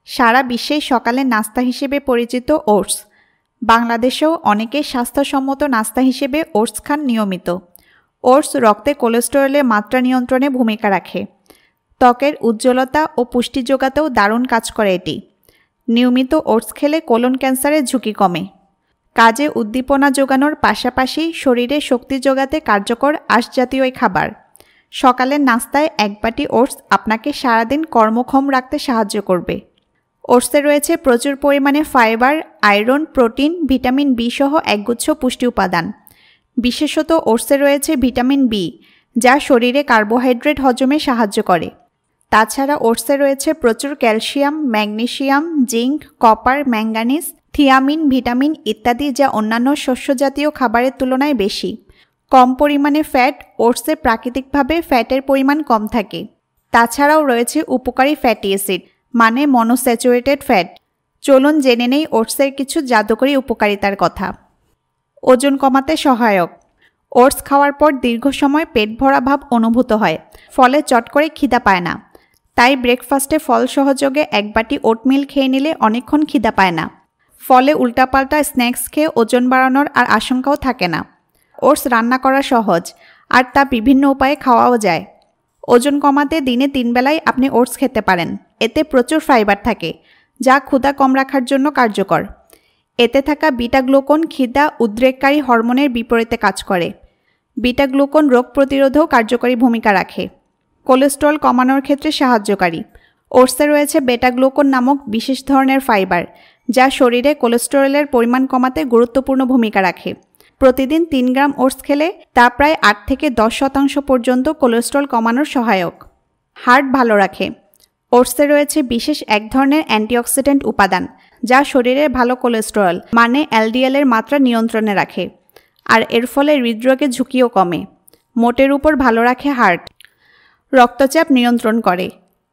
সারা বিশ্বে সকালের নাস্তা হিসেবে পরিচিত ওটস। বাংলাদেশেও অনেকে স্বাস্থ্যসম্মত নাস্তা হিসেবে ওটস খান নিয়মিত। ওটস রক্তে কোলেস্টেরলের মাত্রা নিয়ন্ত্রণে ভূমিকা রাখে। ত্বকের উজ্জ্বলতা ও পুষ্টি যোগাতেও দারুণ কাজ করে এটি। নিয়মিত ওটস খেলে কোলন ক্যান্সারের ঝুঁকি কমে। কাজে উদ্দীপনা যোগানোর পাশাপাশি শরীরে শক্তি যোগাতে কার্যকর আঁশজাতীয় এই খাবার। সকালের নাস্তায় এক বাটি ওটস আপনাকে সারাদিন কর্মক্ষম রাখতে সাহায্য করবে। ওটসে রয়েছে প্রচুর পরিমাণে fibre, iron, protein, vitamin B সহ একগুচ্ছ পুষ্টি উপাদান। বিশেষত ওটসে রয়েছে ভিটামিন বি, যা শরীরে কার্বোহাইড্রেট হজমে সাহায্য করে। তাছাড়া ওটসে রয়েছে প্রচুর calcium, magnesium, zinc, copper, manganese, thiamine, vitamin ইত্যাদি, যা অন্যান্য শস্যজাতীয় খাবারের তুলনায় বেশি। কম পরিমাণে ফ্যাট। ওটসে প্রাকৃতিকভাবে ফ্যাটের পরিমাণ কম থাকে। তাছাড়াও রয়েছে উপকারী ফ্যাটি অ্যাসিড, মানে মনোস্যাচুরেটেড ফ্যাট। চলুন জেনে নেই ওটসের কিছু জাদুকরী উপকারিতার কথা। ওজন কমাতে সহায়ক। ওটস খাওয়ার পর দীর্ঘ সময় পেট ভরা ভাব অনুভূত হয়, ফলে চট করে খিদা পায় না। তাই ব্রেকফাস্টে ফল সহযোগে এক বাটি ওটমিল খেয়ে নিলে অনেকক্ষণ খিদা পায় না। ফলে উল্টাপাল্টা স্ন্যাক্স খেয়ে ওজন বাড়ানোর আর আশঙ্কাও থাকে না। ওটস রান্না করা সহজ, আর তা বিভিন্ন উপায়ে খাওয়াও যায়। ওজন কমাতে দিনে 3 বেলায় আপনি ওটস খেতে পারেন। এতে প্রচুর ফাইবার থাকে, যা ক্ষুধা কম রাখার জন্য কার্যকর। এতে থাকা বিটা গ্লুকন খিদা উদ্রেককারী হরমোনের বিপরীতে কাজ করে। বিটা গ্লুকন রোগ প্রতিরোধেও কার্যকরী ভূমিকা রাখে। কোলেস্টেরল কমানোর ক্ষেত্রে সাহায্যকারী। ওটসে রয়েছে বেটা গ্লুকন নামক বিশেষ ধরনের ফাইবার, যা শরীরে কোলেস্টেরলের পরিমাণ কমাতে গুরুত্বপূর্ণ ভূমিকা রাখে। প্রতিদিন 3 গ্রাম ওটস খেলে তা প্রায় 8 থেকে 10% পর্যন্ত কোলেস্টেরল কমানোর সহায়ক। হার্ট ভালো রাখে। ওটসে রয়েছে বিশেষ এক ধরনের অ্যান্টিঅক্সিডেন্ট উপাদান, যা শরীরের ভালো কোলেস্টেরল, মানে এলডিএল এর মাত্রা নিয়ন্ত্রণে রাখে, আর এর ফলে হৃদরোগের ঝুঁকিও কমে। মোটের উপর ভালো রাখে হার্ট। রক্তচাপ নিয়ন্ত্রণ করে।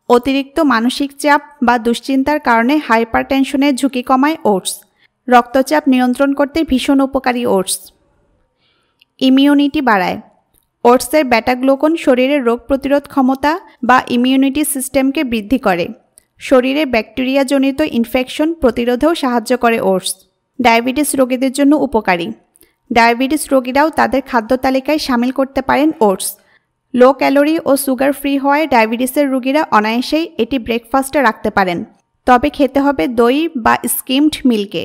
অতিরিক্ত মানসিক চাপ বা দুশ্চিন্তার কারণে হাইপারটেনশনের ঝুঁকি কমায় ওটস। রক্তচাপ নিয়ন্ত্রণ করতে ভীষণ উপকারী ওটস। ইমিউনিটি বাড়ায়। ওটসের বেটা গ্লুকন শরীরের রোগ প্রতিরোধ ক্ষমতা বা ইমিউনিটি সিস্টেমকে বৃদ্ধি করে। শরীরে ব্যাকটেরিয়াজনিত ইনফেকশন প্রতিরোধেও সাহায্য করে ওটস। ডায়াবেটিস রোগীদের জন্য উপকারী। ডায়াবেটিস রোগীরাও তাদের খাদ্য তালিকায় শামিল করতে পারেন ওটস। লো ক্যালোরি ও সুগার ফ্রি হওয়ায় ডায়াবেটিসের রোগীরা অনায়াসেই এটি ব্রেকফাস্টে রাখতে পারেন। তবে খেতে হবে দই বা স্কিমড মিল্কে।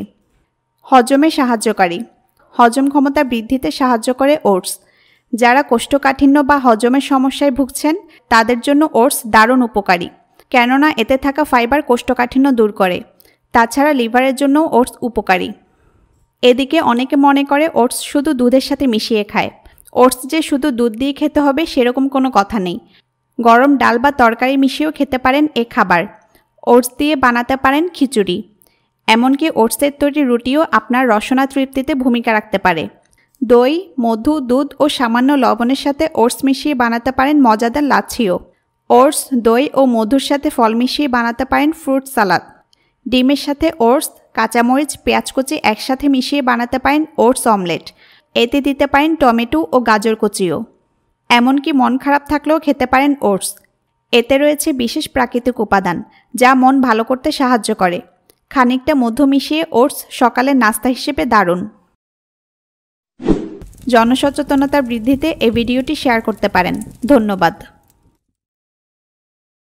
হজমে সাহায্যকারী। হজম ক্ষমতা বৃদ্ধিতে সাহায্য করে ওটস। যারা কোষ্ঠকাঠিন্য বা হজমের সমস্যায় ভুগছেন তাদের জন্য ওটস দারুণ উপকারী, কেননা এতে থাকা ফাইবার কোষ্ঠকাঠিন্য দূর করে। তাছাড়া লিভারের জন্যও ওটস উপকারী। এদিকে অনেকে মনে করে ওটস শুধু দুধের সাথে মিশিয়ে খায়। ওটস যে শুধু দুধ দিয়ে খেতে হবে সেরকম কোনো কথা নেই। গরম ডাল বা তরকারি মিশিয়েও খেতে পারেন এ খাবার। ওটস দিয়ে বানাতে পারেন খিচুড়ি। এমনকি ওটসের তৈরি রুটিও আপনার রসনা তৃপ্তিতে ভূমিকা রাখতে পারে। দই, মধু, দুধ ও সামান্য লবণের সাথে ওটস মিশিয়ে বানাতে পারেন মজাদার লাচ্ছিও। ওটস, দই ও মধুর সাথে ফল মিশিয়ে বানাতে পারেন ফ্রুট সালাদ। ডিমের সাথে ওটস, কাঁচামরিচ, পেঁয়াজ কুচি একসাথে মিশিয়ে বানাতে পারেন ওটস অমলেট। এতে দিতে পারেন টমেটো ও গাজর কুচিও। এমনকি মন খারাপ থাকলেও খেতে পারেন ওটস। এতে রয়েছে বিশেষ প্রাকৃতিক উপাদান, যা মন ভালো করতে সাহায্য করে। খানিকটা মধু মিশিয়ে ওটস সকালের নাস্তা হিসেবে দারুণ। জনসচেতনতা বৃদ্ধিতে এই ভিডিওটি শেয়ার করতে পারেন। ধন্যবাদ।